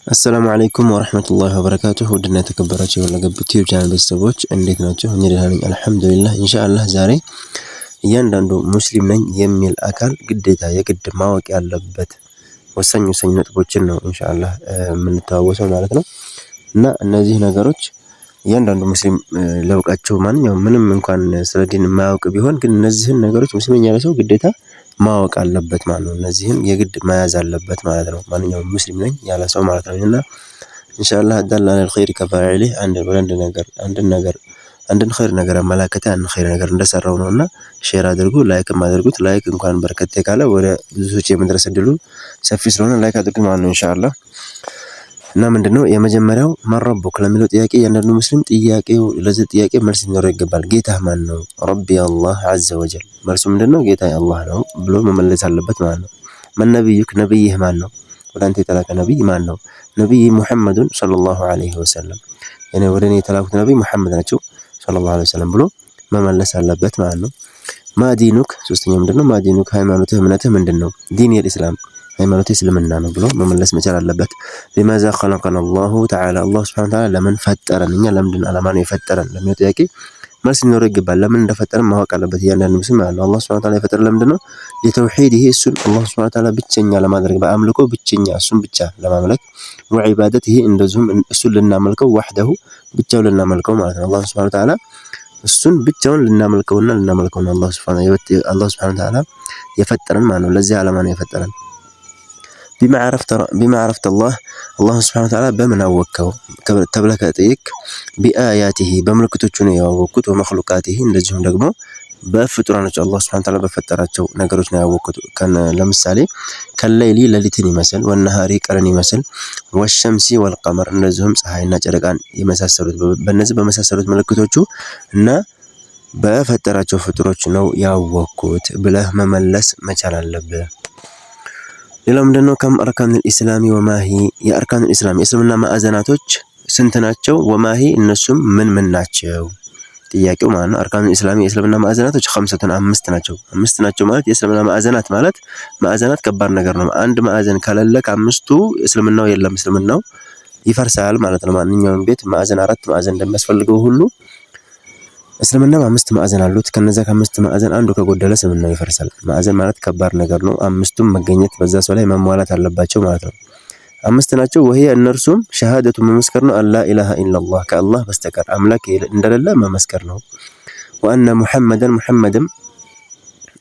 السلام عليكم ورحمة الله وبركاته ودنا تكبراتي ولا قبتي وجان بيستبوش انديت ناتشو نيرهاني الحمد لله إن شاء الله زاري ياندو مسلم نين يمي الأكل قديتا يقد ماوك يالبت وسنو سنو نتبوچن ነው إن شاء الله من تاوسو ማለት ነው እና እነዚህ ነገሮች ያንዳንዱ ሙስሊም ለውቃቸው ማንኛውም ምንም እንኳን ስለዲን ማያውቅ ቢሆን ግን እነዚህን ነገሮች ሙስሊም ያለ ሰው ግዴታ ማወቅ አለበት ማለት ነው። እነዚህን የግድ መያዝ አለበት ማለት ነው። ማንኛውም ሙስሊም ነኝ ያለ ሰው ማለት ነው። እና ኢንሻአላህ አዳል አለ الخير كفاعله አንድን ኸይር ነገር አመላከተ አንድ ኸይር ነገር እንደሰራው ነውና ሼር አድርጉ ላይክም አድርጉት። ላይክ እንኳን በርከት ካለ ወደ ብዙዎች የመድረስ እድሉ ሰፊ ስለሆነ ላይክ አድርጉ ማለት ነው ኢንሻአላህ። እና ምንድነው የመጀመሪያው መረቡክ ለሚለው ጥያቄ ያንዳንዱ ሙስሊም ጥያቄው ለዚህ ጥያቄ መልስ ሊኖረው ይገባል። ጌታህ ማን ነው? ረቢ አላህ عز وجل መልሱ ምንድነው? ጌታዬ አላህ ነው ብሎ መመለስ አለበት ማለት ነው። መነብዩክ ነብይህ ማን ነው? ወደ አንተ የተላከ ነብይ ማን ነው? ነብይ ሙሐመዱን ሰለላሁ ዐለይሂ ወሰለም እኔ ወደ እኔ የተላኩት ነብይ ሙሐመድ ናቸው ሰለላሁ ዐለይሂ ወሰለም ብሎ መመለስ አለበት ማለት ነው። ማዲኑክ ሶስተኛው ምንድነው? ማዲኑክ ሃይማኖትህ እምነትህ ምንድነው? ዲን የእስላም ሃይማኖት እስልምና ነው ብሎ መመለስ መቻል አለበት። لماذا خلقنا الله تعالى الله سبحانه وتعالى ለምን ፈጠረን እኛ ለምንድን ዓላማ ነው የፈጠረን ለሚለው ጥያቄ መልስ ሊኖረው ይገባል። ለምን እንደፈጠረን ማወቅ አለበት እያንዳንዱ ሙስሊም ማለት ነው። አላህ Subhanahu Wa Ta'ala የፈጠረን ለምንድን ነው? ለተውሂድ ይሄ እሱን አላህ Subhanahu Wa Ta'ala ብቸኛ ለማድረግ በአምልኮ ብቸኛ እሱን ብቻ ለማምለክ ወዒባደት ይሄ እንደዚሁም እሱን ልናመልከው ወህደሁ ብቻውን ልናመልከው ማለት ነው። አላህ Subhanahu Wa Ta'ala እሱን ብቻውን ልናመልከውና ልናመልከው ነው አላህ Subhanahu Wa Ta'ala የፈጠረን ማለት ነው። ለዚህ ዓላማ ነው የፈጠረን። بما عرفت الله سبحانه وتعالى بمن أوكه تبلك أتيك بآياته بملكته يوكت ومخلوقاته እንደዚሁም ደግሞ በፍጡራኖች አላህ Subhanahu Wa Ta'ala በፈጠራቸው ነገሮች ነው ያወቁት። ለምሳሌ ከለይሊ ለሊትን ይመስል ወነሃሪ ቀንን ይመስል ወሸምሲ ወልቀመር እንደዚሁም ፀሐይና ጨረቃን የመሳሰሉት በእነዚህ በመሳሰሉት ምልክቶቹ እና በፈጠራቸው ፍጡሮች ነው ያወቁት ብለህ መመለስ መቻል አለብህ። ሌላው ምንድነው? ከም አርካን الاسلام ወማሂ የአርካን الاسلام የእስልምና ማዕዘናቶች ስንት ናቸው? ወማሂ እነሱም ምን ናቸው? ጥያቄው ማለት ነው። አርካን الاسلام የእስልምና ማዕዘናቶች 5 ናቸው። 5 ናቸው ማለት የእስልምና ማዕዘናት ማለት ማዕዘናት ከባድ ነገር ነው። አንድ ማዕዘን ከሌለ ከአምስቱ እስልምናው የለም እስልምናው ይፈርሳል ማለት ነው። ማንኛውም ቤት ማዕዘን 4 ማዕዘን እንደሚያስፈልገው ሁሉ እስልምና 5 ማዕዘን አሉት። ከነዛ ከ5 ማዕዘን አንዱ ከጎደለ እስልምናው ይፈርሳል። ማዕዘን ማለት ከባድ ነገር ነው። አምስቱም መገኘት በዛ ሰው ላይ መሟላት አለባቸው ማለት ነው። 5 ናቸው። ወህየ እነርሱም ሸሃደቱ መመስከር ነው። አላ ኢላሃ ኢላላህ ከአላህ በስተቀር አምላክ እንደሌለ መመስከር ነው። ወአነ ሙሐመድም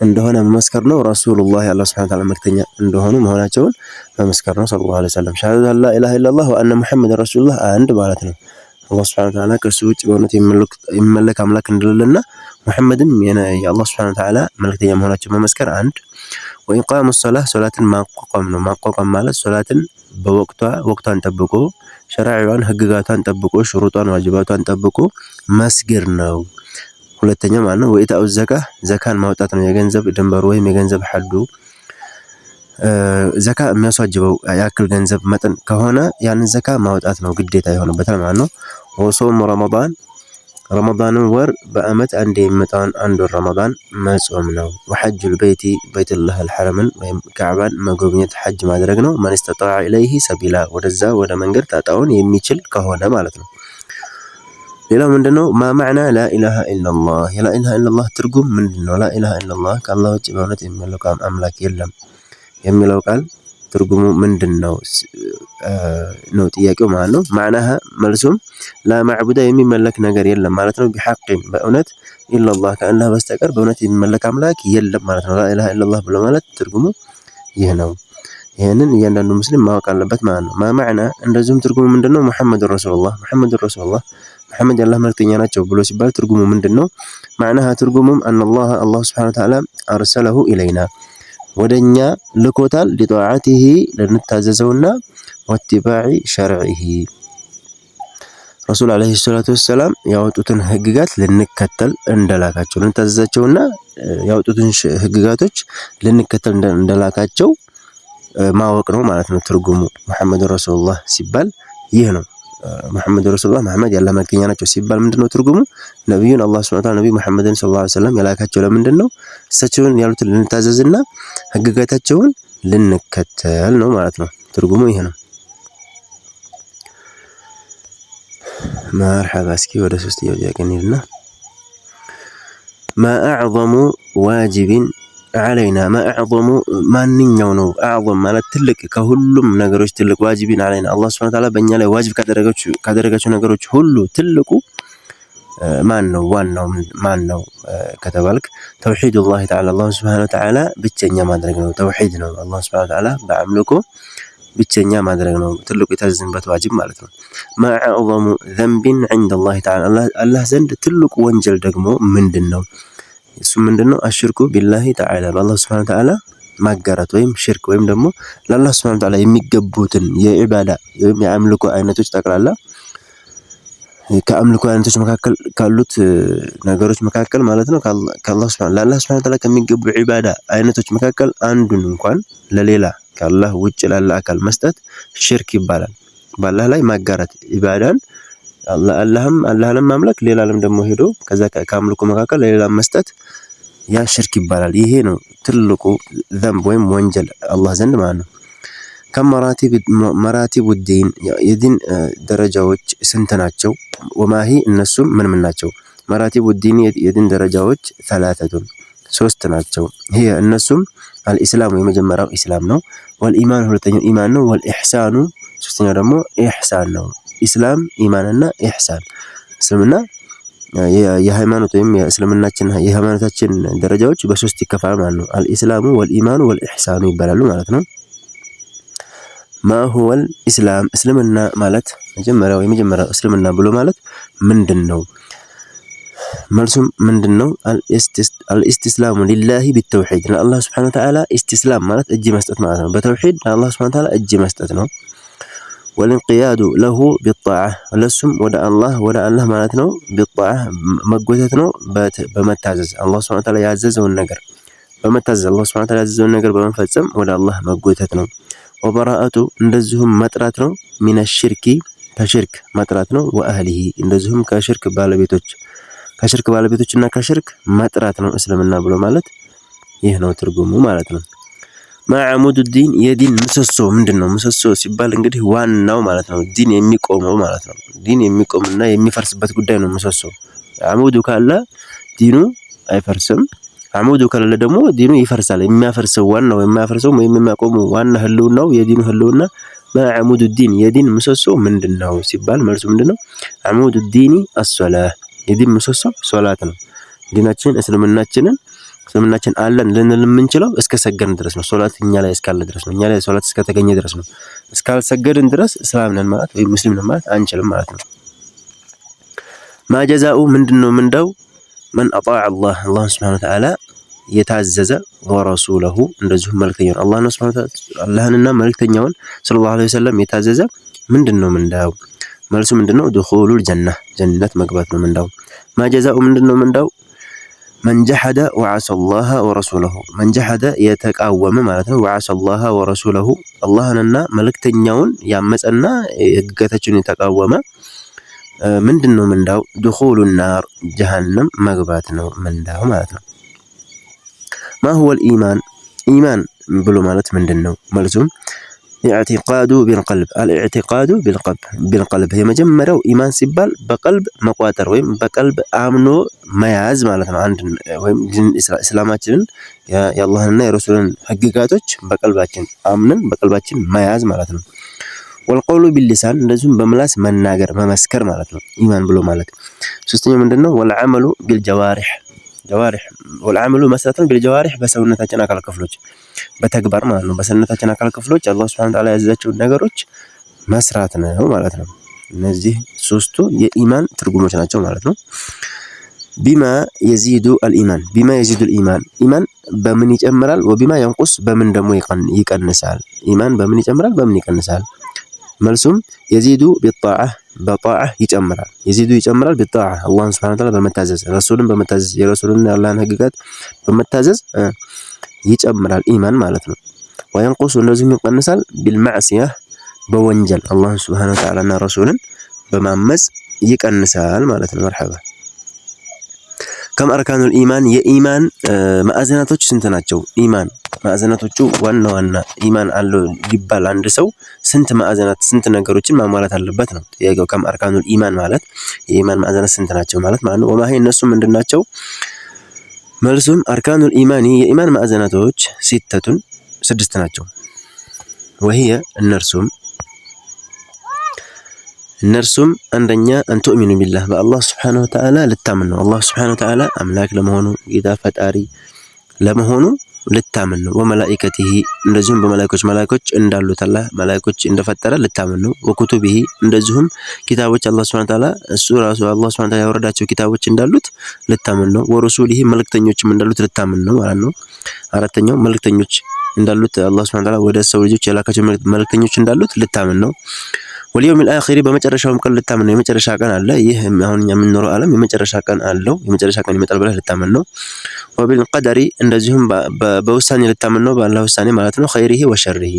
እንደሆነ መመስከር ነው። ረሱሉላህ አላህ Subhanahu Wa Ta'ala መልእክተኛ እንደሆኑ መሆናቸውን መመስከር ነው። ሰለላሁ ዐለይሂ ወሰለም ሸሃደቱ አላ ኢላሃ ኢላላህ ወአነ ሙሐመድ ረሱሉላህ አንድ ማለት ነው። አላህ Subhanahu Wa Ta'ala ከሱ ውጭ በእውነት የሚመለክ አምላክ እንደሌለና ሙሐመድም የአላህ Subhanahu Wa Ta'ala መልእክተኛ መሆናቸው መመስከር አንድ። ወኢቃሙ ሶላህ ሶላትን ማቋቋም ነው። ማቋቋም ማለት ሶላትን ወቅቷን ጠብቆ ሸራዒዋን ህግጋቷን ጠብቆ ሽሩጧን ዋጅባቷን ጠብቆ መስገድ ነው። ሁለተኛ ማለት ነው ወኢታኡ ዘካን ማውጣት ነው። የገንዘብ ድንበሩ ወይም የገንዘብ ሐዱ ዘካ የሚያስዋጅበው ያክል ገንዘብ መጠን ከሆነ ያንን ዘካ ማውጣት ነው ግዴታ የሆነበታል ማለት ነው። ወሶም ረመዳን ወር በአመት አንድ የሚመጣውን አንድ ወር ረመዳን መጾም ነው። ወሐጁል በይቱላህ አልሐረምን ወይም ካዕባን መጎብኘት ሐጅ ማድረግ ነው። ማን استطاع ኢለይሂ ሰቢላ ወደዛ ወደ መንገድ ጣጣውን የሚችል ከሆነ ማለት ነው። ሌላው ምንድነው? ማማዕና ላኢላሃ ኢላላህ የላኢላሃ ኢላላህ ትርጉም ምንድነው? ላኢላሃ ኢላላህ ከአላህ ውጭ በእውነት የሚመለክ አምላክ የለም የሚለው ቃል ትርጉሙ ምንድነው ነው ጥያቄው ማለት ነው። ማዕናሃ መልሱም ላማዕቡዳ የሚመለክ ነገር የለም ማለት ነው። ቢሐቅን በእውነት ኢላላህ ከአላህ በስተቀር በእውነት የሚመለክ አምላክ የለም ማለት ነው። ላኢላሃ ኢላላህ ብሎ ማለት ትርጉሙ ይህ ነው። ይሄንን እያንዳንዱ ሙስሊም ማወቅ አለበት ማለት ነው። ማማዕና እንደዚሁም ትርጉሙ ምንድነው? ሙሐመድ ረሱሉላህ ሙሐመድ የአላህ መልእክተኛ ናቸው ብሎ ሲባል ትርጉሙ ምንድነው? ማዕናሃ ትርጉሙም አላህ Subhanahu Wa Ta'ala አርሰለሁ ኢለይና ወደኛ ልኮታል ሊጧዓቲሂ ለንታዘዘውና ወትባዒ ሸርዒሂ ረሱል አለይሂ ሰላቱ ወሰላም ያወጡትን ህግጋት ልንከተል እንደላካቸው ልንታዘዛቸውና ያወጡትን ህግጋቶች ልንከተል እንደላካቸው ማወቅ ነው ማለት ነው። ትርጉሙ ሙሐመድ ረሱሉላህ ሲባል ይህ ነው። ሙሐመድ ረሱሉላህ መሐመድ ያላህ መልእክተኛ ናቸው ሲባል ምንድነው ትርጉሙ? ነብዩን አላህ Subhanahu Wa Ta'ala ነብዩ መሐመድን ሰለላሁ ዐለይሂ ወሰለም ያላካቸው ለምንድነው? እሳቸውን ያሉትን ልንታዘዝና ህግጋታቸውን ልንከተል ነው ማለት ነው። ትርጉሙ ይሄ ነው። መርሐባ እስኪ ወደ ሶስተኛው ጥያቄ እንሂድና ማ አዕዘሙ ዋጅቢን علينا ما أعظم ማንኛው ነው أعظم ማለት ትልቅ ከሁሉም ነገሮች ትልቅ ዋጅቢን علينا አላህ Subhanahu Wa Ta'ala በእኛ ላይ ዋጅብ ካደረጋቸው ነገሮች ሁሉ ትልቁ ማን ነው ዋናው ማን ነው ከተባልክ ተውሂዱላህ ተዓላ አላህ Subhanahu Wa Ta'ala ብቸኛ ማድረግ ነው ተውሂድ ነው አላህ Subhanahu Wa Ta'ala በአምልኮ ብቸኛ ማድረግ ነው ትልቁ የታዘዝንበት ዋጅብ ማለት ነው ما أعظم ذنب عند الله تعالى አላህ ዘንድ ትልቁ ወንጀል ደግሞ ምንድነው እሱ ምንድነው አሽርኩ ቢላሂ ተዓላ በአላህ Subhanahu Wa Ta'ala ማጋራት ወይም ሽርክ ወይም ደግሞ ለአላህ Subhanahu Wa Ta'ala የሚገቡትን የኢባዳ ወይም የአምልኮ አይነቶች ጠቅላላ ከአምልኮ አይነቶች መካከል ካሉት ነገሮች መካከል ማለት ነው ከአላህ Subhanahu Wa Ta'ala ከሚገቡ ኢባዳ አይነቶች መካከል አንዱን እንኳን ለሌላ ከአላህ ውጭ ላለ አካል መስጠት ሽርክ ይባላል በአላህ ላይ ማጋራት ኢባዳን አላህንም ማምለክ ሌላንም ደግሞ ሄዶ ከዛ ከአምልኮ መካከል ለሌላ መስጠት ያ ሽርክ ይባላል ይሄ ነው ትልቁ ذنب ወይም ወንጀል አላህ ዘንድ ማለት ነው ከመራቲብ الدين የዲን ደረጃዎች ስንት ናቸው ወማሂ እነሱም ምን ናቸው መራቲብ الدين የዲን ደረጃዎች ثلاثه ሶስት ናቸው ይሄ እነሱም አልኢስላም የመጀመሪያው ኢስላም ነው ወልኢማን ሁለተኛው ኢማን ነው ወልኢህሳኑ ሶስተኛው ደግሞ ኢህሳን ነው ኢስላም ኢማንና ኢህሳን እስልምና የሃይማኖት ወይም የሃይማኖታችን ደረጃዎች በሶስት ይከፋል ማለት ነው አልኢስላሙ ወልኢማኑ ወልኢህሳኑ ይባላሉ ማለት ነው ما هو الإسلام እስልምና ማለት የመጀመሪያው እስልምና ብሎ ማለት ምንድነው መልሱም ምንድነው አልኢስቲስላሙ ሊላሂ ቢተውሂድ ለአላህ Subhanahu Wa Ta'ala ኢስቲስላም ማለት እጅ መስጠት ማለት ነው በተውሂድ ለአላህ Subhanahu Wa Ta'ala እጅ መስጠት ነው والانقياد له بالطاعة ለሱም ወደ አላህ ማለት ነው بالطاعة መጎተት ነው በመታዘዝ አላህ Subhanahu Wa Ta'ala ያዘዘውን ነገር በመታዘዝ አላህ Subhanahu Wa Ta'ala ያዘዘውን ነገር በመፈጸም ወደ አላህ መጎተት ነው ወበራአቱ እንደዚሁም መጥራት ነው ሚነ ሽርኪ ከሽርክ መጥራት ነው ወአህሊሂ እንደዚሁም ከሽርክ ባለቤቶችና ከሽርክ መጥራት ነው እስልምና ብሎ ማለት ይህ ነው ትርጉሙ ማለት ነው ማዕሙድ الدين የዲን ምሰሶ ምንድነው ምሰሶ ሲባል እንግዲህ ዋናው ማለት ነው ዲን የሚቆመው ማለት ነው ዲን የሚቆምና የሚፈርስበት ጉዳይ ነው ምሰሶ አሙዱ ካለ ዲኑ አይፈርስም አሙዱ ካለ ደግሞ ዲኑ ይፈርሳል የሚያፈርሰው ዋናው የሚያፈርሰው ወይም የሚያቆመው ዋና ህልውናው የዲኑ ህልውና ማዕሙድ الدين የዲን ምሰሶ ምንድነው ሲባል መልሱ ምንድነው አሙድ الدين الصلاه የዲን ምሰሶ ሶላት ነው ዲናችን እስልምናችን አለን ልንል የምንችለው እስከ ሰገድን ድረስ ነው ሶላት እኛ ላይ እስካለ ድረስ ነው እኛ ላይ ሶላት እስከተገኘ ድረስ ነው እስካልሰገድን ድረስ እስላም ነን ማለት ወይ ሙስሊም ነን ማለት አንችልም ማለት ነው ማጀዛኡ ምንድነው ምንዳው من اطاع الله Subhanahu Wa Ta'ala የታዘዘ ወረሱለሁ እንደዚሁ መልእክተኛውን አላህንና መልእክተኛውን ሰለላሁ ዐለይሂ ወሰለም የታዘዘ ምንድነው ምንዳው መልሱ ምንድነው دخولul ጀነት መግባት ነው ምንዳው ማጀዛኡ ምንድነው ምንዳው من جحد وعصى الله ورسوله من جحد يتقاوم ማለት ነው وعصى الله ورسوله አላህንና መልእክተኛውን ያመፀና ህግጋታቸውን የተቃወመ ምንድነው ምንዳው دخول النار جهنم መግባት ነው ምንዳው ማለት ነው ما هو الإيمان إيمان ብሎ ማለት ምንድነው መልሱም اعتقاد بالقلب الاعتقاد بالقلب የመጀመሪያው ኢማን ሲባል በቀልብ መቋጠር ወይም በቀልብ አምኖ መያዝ ማለት ነው አንድ ወይም እስላማችንን የአላህንና የረሱልን ህግጋቶች በቀልባችን አምነን በቀልባችን መያዝ ማለት ነው والقول باللسان እንደዚሁም በምላስ መናገር መመስከር ማለት ነው ኢማን ብሎ ማለት ሶስተኛው ምንድነው والعمل بالجوارح والعمل መስራትን بالجوارح በሰውነታችን አካል ክፍሎች በተግባር ማለት ነው በሰውነታችን አካል ክፍሎች አላህ Subhanahu Wa Ta'ala ያዘዛቸው ነገሮች መስራት ነው ማለት ነው እነዚህ ሶስቱ የኢማን ትርጉሞች ናቸው ማለት ነው ቢማ يزيد الإيمان بما يزيد الإيمان ኢማን በምን ይጨምራል ወቢማ ينقص በምን ደግሞ ይቀንሳል ኢማን በምን ይጨምራል በምን ይቀንሳል መልሱም يزيد بالطاعة በጣዓ ይጨምራል ይጨምራል بالطاعة አላህ Subhanahu Wa Ta'ala በመታዘዝ ረሱልን በመታዘዝ የረሱልን ያላህን ህግጋት በመታዘዝ ይጨምራል ኢማን ማለት ነው وينقص እንደዚህም ይቀንሳል بالمعصية በወንጀል አላህ Subhanahu Wa Ta'ala እና ረሱልን በማመጽ ይቀንሳል ማለት ነው مرحبا كم أركان الإيمان የኢማን ማዕዘናቶች ስንት ናቸው ኢማን ማዕዘናቶቹ ዋና ዋና ኢማን አለው ሊባል አንድ ሰው ስንት ማዕዘናት ስንት ነገሮችን ማሟላት አለበት ነው ጥያቄው። ከም አርካኑል ኢማን ማለት የኢማን ማዕዘናት ስንት ናቸው ማለት ነው። ወማሂ እነሱ ምንድናቸው? መልሱም አርካኑል ኢማኒ የኢማን ማዕዘናቶች ሲተቱን 6 ናቸው። ወህየ እነርሱም አንደኛ አንቱእሚኑ ቢላህ በአላህ ስብሓነሁ ወተዓላ ልታምን ነው። አላህ ስብሓነሁ ወተዓላ አምላክ ለመሆኑ ጌታ ፈጣሪ ለመሆኑ ልታምን ነው። ወመላኢከቲሂ እንደዚሁም በመላእክቶች እንዳሉት አላህ መላእክቶች እንደፈጠረ ልታምን ነው። ወኩቱቢሂ እንደዚሁም ኪታቦች አላህ ሱብሓነሁ ወተዓላ እሱ ራሱ አላህ ሱብሓነሁ ወተዓላ ያወረዳቸው ኪታቦች እንዳሉት ልታምን ነው። ወረሱሊሂ መልእክተኞችም እንዳሉት ልታምን ነው ማለት ነው። አራተኛው መልእክተኞች እንዳሉት አላህ ሱብሓነሁ ወተዓላ ወደ ሰው ልጆች የላካቸው መልእክተኞች እንዳሉት ልታምን ነው። ወልየውሚል አኺር በመጨረሻውም ቀን ልታምን ነው። የመጨረሻ ቀን አለ። ይህ አሁን እኛ የምንኖረው ዓለም የመጨረሻ ቀን አለው። የመጨረሻ ቀን ይመጣል ብለህ ልታምን ነው። ወቢልቀደሪ እንደዚሁም በውሳኔ ልታምን ነው። በአላህ ውሳኔ ማለት ነው። ኸይሪሂ ወሸሪሂ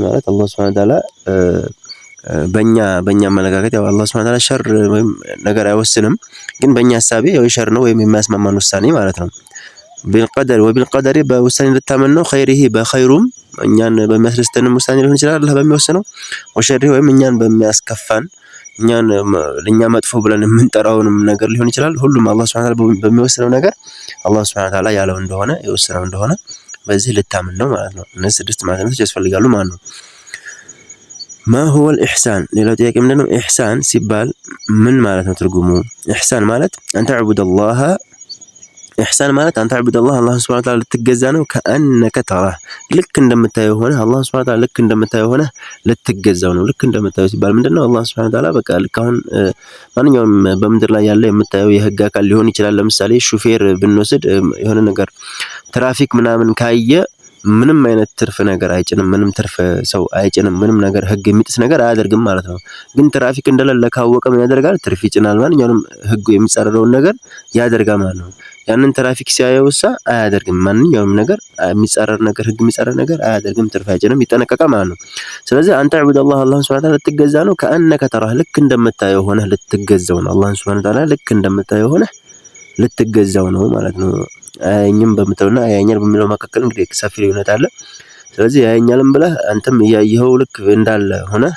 ማለት አላህ ሱብሓነሁ ወተዓላ በእኛ አመለካከት ያው አላህ ሱብሓነሁ ወተዓላ ሸር ወይም ነገር አይወስንም፣ ግን በእኛ ሐሳቤ ያው ሸር ነው ወይም የሚያስማማን ውሳኔ ማለት ነው። ወቢልቀደሪ በውሳኔ ልታምን ነው። ኸይሪሂ በኸይሩም እኛን በሚያስደስተንም ውሳኔ ሊሆን ይችላል አላህ በሚወስነው። ወሸሪሂ ወይም እኛን በሚያስከፋን ለኛ መጥፎ ብለን የምንጠራውንም ነገር ሊሆን ይችላል። ሁሉም አላህ ሱብሓነሁ ወተዓላ በሚወስነው ነገር አላህ ሱብሓነሁ ወተዓላ ያለው እንደሆነ የወሰነው እንደሆነ በዚህ ልታምን ነው ማለት ነው። እነዚህ 6 ማዕዘናቶች ያስፈልጋሉ ማለት ነው። ማ ሁወል ኢሕሳን ሌላው ጥያቄ ምንድነው? ኢሕሳን ሲባል ምን ማለት ነው ትርጉሙ? ኢሕሳን ማለት አንተ ዕቡደላህ ኢሕሳን ማለት አንተ ዕቡደላህ አላህን ሱብሓነሁ ወተዓላ ልትገዛ ነው። ከአነከ ተራህ ልክ እንደምታየው ሆነ አላህን ሱብሓነሁ ወተዓላ ልክ እንደምታየው ሆነ ልትገዛው ነው። ልክ እንደምታየው ሲባል ምንድነው? አላህ ሱብሓነሁ ወተዓላ በቃ ልክ አሁን ማንኛውም በምድር ላይ ያለ የምታየው የህግ አካል ሊሆን ይችላል። ለምሳሌ ሹፌር ብንወስድ የሆነ ነገር ትራፊክ ምናምን ካየ ምንም አይነት ትርፍ ነገር አይጭንም። ምንም ትርፍ ሰው አይጭንም። ምንም ነገር ህግ የሚጥስ ነገር አያደርግም ማለት ነው። ግን ትራፊክ እንደሌለ ካወቀ ምን ያደርጋል? ትርፍ ይጭናል። ማንኛውንም ህጉ የሚጻረረውን ነገር ያደርጋል ማለት ነው። ያንን ትራፊክ ሲያየውሳ አያደርግም። ማንኛውንም ነገር የሚጻረር ነገር ህግ የሚጻረር ነገር አያደርግም። ትርፍ አይጭንም። ይጠነቀቃል ማለት ነው። ስለዚህ አንተ ዕቡደላህ አላህን ሱብሓነሁ ወተዓላ ልትገዛ ነው። ከአነከ ተራህ ልክ እንደምታየው ሆነህ ልትገዛው ነው። አላህን ሱብሓነሁ ወተዓላ ልክ እንደምታየው ሆነህ ልትገዛው ነው ማለት ነው። አያኝም በምትለውና አያኛል በሚለው መካከል እንግዲህ ሰፊ ልዩነት አለ። ስለዚህ አያኛልም ብለህ አንተም እያየኸው ልክ እንዳለ ሆነህ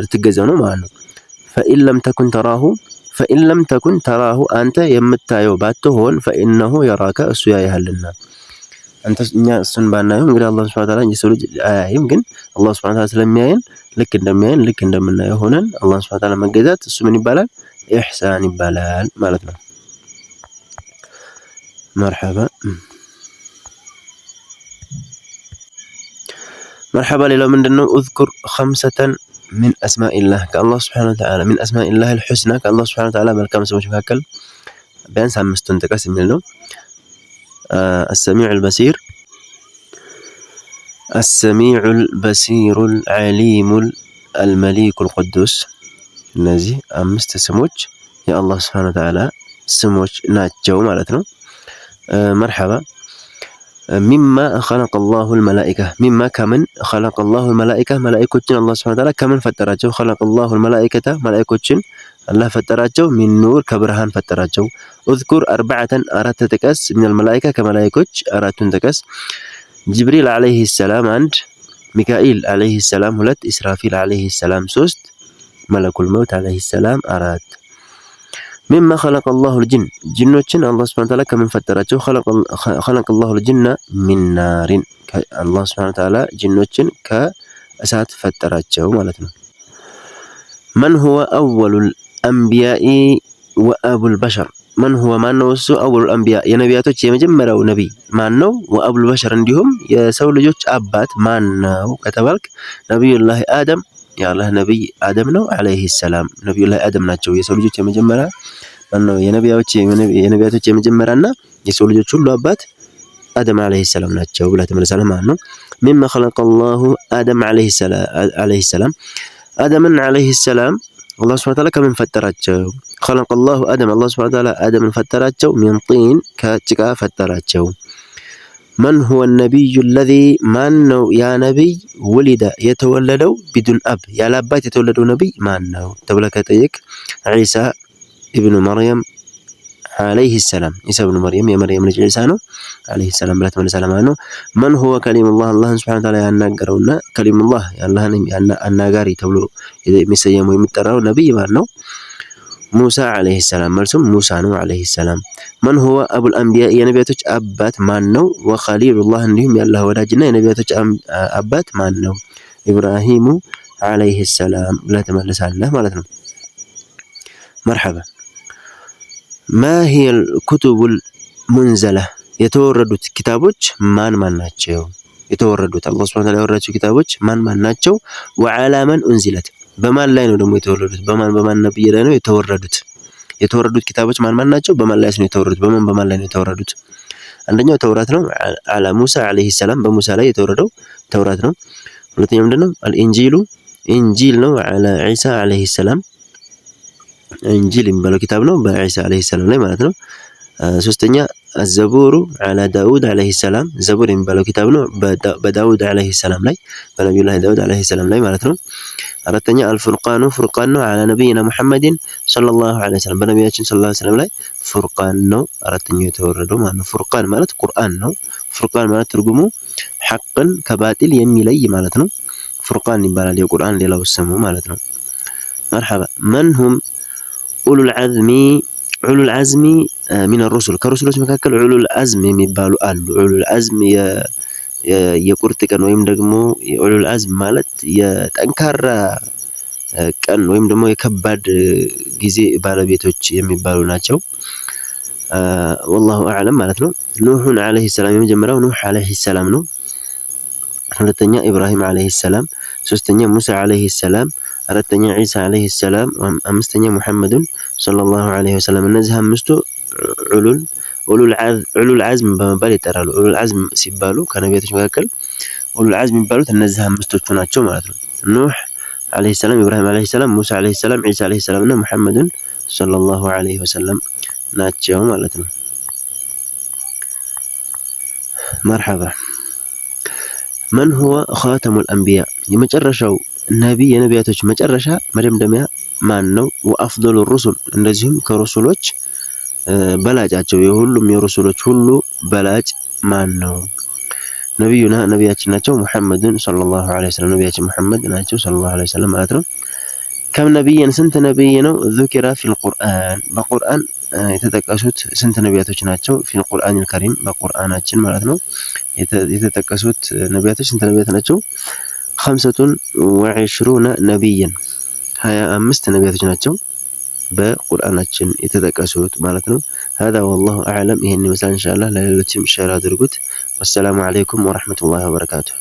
ልትገዛው ነው ማለት ነው። ፈኢን ለም ተኩን ተራሁ አንተ የምታየው ባትሆን ፈኢነሁ የራከ እሱ ያይሃልና። አንተ እኛ እሱን ባናየው እንግዲህ አላህ ሱብሓነሁ ወተዓላ የሰው ልጅ አያይም፣ ግን አላህ ሱብሓነሁ ወተዓላ ስለሚያየን ልክ እንደሚያየን ልክ እንደምናየው ሆነን አላህ ሱብሓነሁ ወተዓላ መገዛት እሱ ምን ይባላል? ኢሕሳን ይባላል ማለት ነው። መርሐባ ሌላው ምንድነው? እዝኩር ኸምሰተን ሚን አስማኢላህ ከአላህ ሱብሓነሁ ወተዓላ ሚን አስማኢላሂል ሑስና ከአላህ ሱብሓነሁ ወተዓላ መልካም ስሞች መካከል ቢያንስ 5ቱን ጥቀስ የሚል ነው። አሰሚዑል በሲሩል ዓሊሙል አልመሊኩል ቅዱስ እነዚህ 5 ስሞች የአላህ ሱብሓነሁ ወተዓላ ስሞች ናቸው ማለት ነው። መርሐባ ሚማ ኸለቀላሁል መላኢካ ሚማ ከምን ኸለቀላሁል መላኢካ መላኢኮችን አላህ ሱብሓነሁ ወተዓላ ከምን ፈጠራቸው? ኸለቀላሁል መላኢከተ መላኢኮችን አላህ ፈጠራቸው። ሚን ኑር ከብርሃን ፈጠራቸው። እዝኩር 4 ጥቀስ ሚነል መላኢካ ከመላኢኮች 4ቱን ጥቀስ። ጅብሪል ዓለይሂ ሰላም 1፣ ሚካኤል ዓለይሂ ሰላም 2፣ ኢስራፊል ዓለይሂ ሰላም 3፣ መለኩል መውት ዓለይሂ ሰላም 4። ሚማ ኸለቀላሁል ጅን ጅኖችን አላህ ሱብሓነሁ ወተዓላ ከምን ፈጠራቸው? ኸለቀላሁል ጅነ ሚን ናሪን አላህ ሱብሓነሁ ወተዓላ ጅኖችን ከእሳት ፈጠራቸው ማለት ነው። መን ሁወ አወሉል አንቢያኢ ወአቡል በሸር መን ሁወ ማነው እሱ? አወሉል አንቢያ የነቢያቶች የመጀመሪያው ነቢይ ማነው? ወአቡል በሸር እንዲሁም የሰው ልጆች አባት ማነው ከተባልክ ነቢዩላህ አደም የአላህ ነቢይ አደም ነው ዓለይሂ ሰላም። ነቢዩላህ አደም ናቸው የሰው ልጆች የመጀመሪያ ማነው የነቢያቶች የመጀመሪያና የሰው ልጆች ሁሉ አባት አደም ዓለይሂ ሰላም ናቸው ብለህ ትመልሳለህ ማለት ነው። ሚማ ኸለቀላሁ አደም ዓለይሂ ሰላም አደምን ዓለይሂ ሰላም አላህ ሱብሓነሁ ወተዓላ ከምን ፈጠራቸው? ኸለቀላሁ አደም አላህ ሱብሓነሁ ወተዓላ አደምን ፈጠራቸው ሚን ጢን ከጭቃ ፈጠራቸው። መን ሁወ ነቢዩ አለዚ ማን ነው ያ ነቢይ ውሊደ የተወለደው ቢዱን አብ ያለ አባት የተወለደው ነቢይ ማን ነው ተብለህ ከጠየቅ ዒሳ ኢብኑ መርየም عليه السلام عيسى بن مريم يا مريم ልጅ ዒሳ ነው عليه السلام ብላ ተመለሳለች ማለት ነው። من هو كلم الله አላህን ሱብሓነሁ ወተዓላ ያናገረውና كلم الله ያላህን አናጋሪ ተብሎ የሚሰየመው የሚጠራው ነብይ ማን ነው? ሙሳ عليه السلام መልሱም ሙሳ ነው عليه السلام። من هو ابو الانبياء የነቢያቶች አባት ማን ነው? وخليل الله እንዲሁም ያላህ ወዳጅና የነቢያቶች አባት ማን ነው? ኢብራሂሙ عليه السلام ብላ ተመለሳለህ ማለት ነው። مرحبا ما هي الكتب المنزلة የተወረዱት ኪታቦች ማን ናቸው? የተወረዱት አላህ Subhanahu Wa Ta'ala ያወረዳቸው ኪታቦች ማን ናቸው? وعلى من انزلت በማን ላይ ነው ደግሞ የተወረዱት? በማን ነብይ ላይ ነው የተወረዱት? የተወረዱት ኪታቦች ማን ናቸው? በማን ላይ ነው የተወረዱት? በማን ላይ ነው የተወረዱት? አንደኛው ተውራት ነው على موسى عليه السلام በሙሳ ላይ የተወረደው ተውራት ነው። ሁለተኛው ምንድነው? الانجيل ኢንጂል ነው على عيسى عليه السلام ኢንጂል የሚባለው ኪታብ ነው በዒሳ عليه السلام ላይ ማለት ነው። ሶስተኛ الزبور على داود عليه السلام ዘቡር የሚባለው ኪታብ ነው በዳውድ عليه السلام ላይ በነብዩላህ ዳውድ عليه السلام ላይ ማለት ነው። አራተኛ الفرقان ፍርቃን ነው على ነብይና ሙሐመድ ሰለላሁ ዐለይሂ ወሰለም በነብያችን ሰለላሁ ዐለይሂ ወሰለም ላይ ፍርቃን ነው አራተኛው የተወረደው ማለት ነው። ፍርቃን ማለት ቁርአን ነው። ፍርቃን ማለት ትርጉሙ ሐቅን ከባጢል የሚለይ ማለት ነው። ፍርቃን ይባላል የቁርአን ሌላው ስሙ ማለት ነው። مرحبا من هم ኡሉል አዝሚ ሚነ ሩሱል ከሩሱሎች መካከል ኡሉል አዝም የሚባሉ አሉ። ኡሉል አዝም የቁርጥ ቀን ወይም ደግሞ ኡሉል አዝም ማለት የጠንካራ ቀን ወይም ደግሞ የከባድ ጊዜ ባለቤቶች የሚባሉ ናቸው። والله اعلم ማለት ነው። ኑህ عليه السلام የመጀመሪያው ኑህ عليه السلام ነው። ሁለተኛ ኢብራሂም عليه السلام፣ ሶስተኛ ሙሳ عليه السلام፣ አራተኛ ዒሳ عليه السلام፣ አምስተኛ ሙሐመድን ሰለላሁ ዐለይሂ ወሰለም። እነዚህ አምስቱ ኡሉል አዝም በመባል ይጠራሉ። ኡሉል አዝም ሲባሉ ከነቢያቶች መካከል ኡሉል አዝም የሚባሉት እነዚህ አምስቶቹ ናቸው ማለት ነው። ኑህ عليه السلام፣ ኢብራሂም عليه السلام፣ ሙሳ عليه السلام፣ ዒሳ عليه السلام እና ሙሐመድን ሰለላሁ ዐለይሂ ወሰለም ናቸው ማለት ነው። مرحبا من هو خاتم الأنبياء የመጨረሻው ነብይ የነቢያቶች መጨረሻ መደምደሚያ ማን ነው? ወአፍዶሉ ሩሱል እንደዚሁም ከሩሱሎች በላጫቸው የሁሉም የሩሱሎች ሁሉ በላጭ ማን ነው? ነብዩና ነቢያችን ናቸው ሙሐመድን ሰለላሁ ዐለይሂ ወሰለም ነቢያችን ሙሐመድ ናቸው ሰለላሁ ዐለይሂ ወሰለም ማለት ነው። ከም ነብይን ስንት ነብይ ነው? ذكر في القرآن በቁርአን የተጠቀሱት ስንት ነቢያቶች ናቸው? في القرآن الكريم በቁርአናችን ማለት ነው የተጠቀሱት ነቢያቶች ስንት ነቢያት ናቸው? 25 ነብይን 25 ነቢያቶች ናቸው በቁርአናችን የተጠቀሱት ማለት ነው። هذا والله اعلم ይሄን ይመስላል ኢንሻአላህ ለሌሎችም ሼር አድርጉት። ወሰላሙ አለይኩም ወራህመቱላሂ ወበረካቱሁ።